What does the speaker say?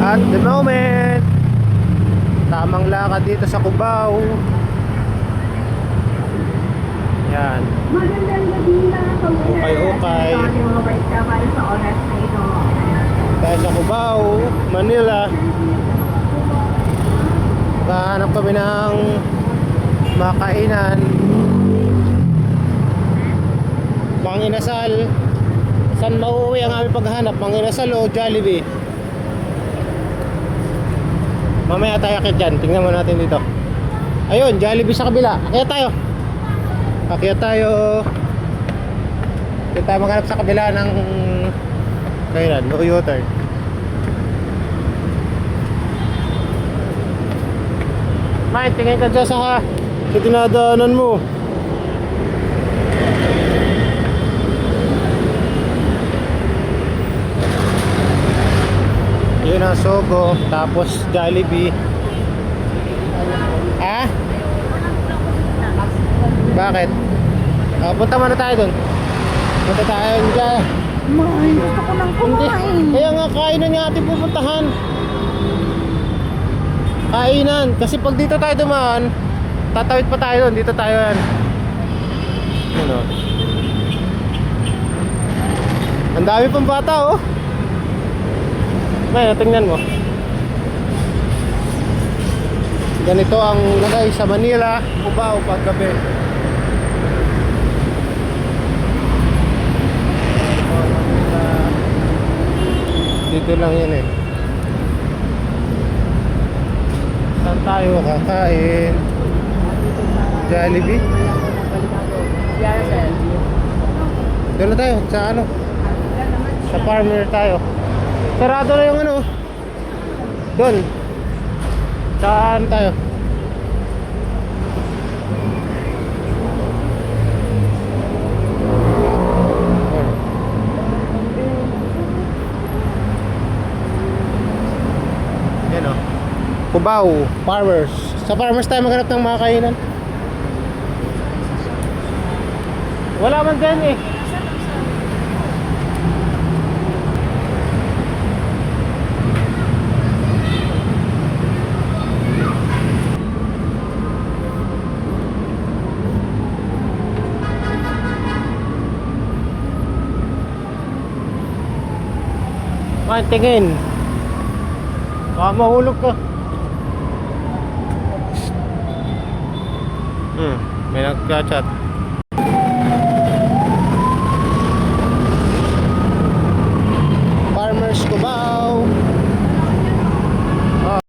At the moment, tamang lakad dito sa Cubao. Yan. Magandang gabi na sa Ukay-ukay. sa oras na ito. Tayo sa Cubao, Manila. Kahanap kami ng makainan. Manginasal. Saan mauuwi ang aming paghahanap? Manginasal o Jollibee? Mamaya tayo akit dyan. Tingnan mo natin dito. Ayun, Jollibee sa kabila. Akyat tayo. Akyat tayo. Akyat tayo maghanap sa kabila ng kailan, no U-turn. May, tingin ka dyan sa dinadaanan mo. Yun ang Sogo, tapos Jollibee. Ha? Bakit? Punta muna tayo dun. Punta tayo dyan. Kumain, gusto ko nang kumain. Kaya nga kainan nga ating pupuntahan. Kainan. Kasi pag dito tayo dumaan, tatawid pa tayo dun. Dito tayo yan. Yun o. Ang dami pang bata oh. May, tingnan mo. Ganito ang lagay sa Manila, Cubao paggabi. Dito lang yan eh. Saan tayo kakain? Jollibee? Doon na tayo, sa ano? Sa farmer tayo. Sarado na yung ano. Doon. Saan tayo? Yan o. Cubao, farmers. Sa farmers tayo maghanap ng mga kainan. Wala man dyan eh. Tingin. Baka mahulog ka. May nagka-chat.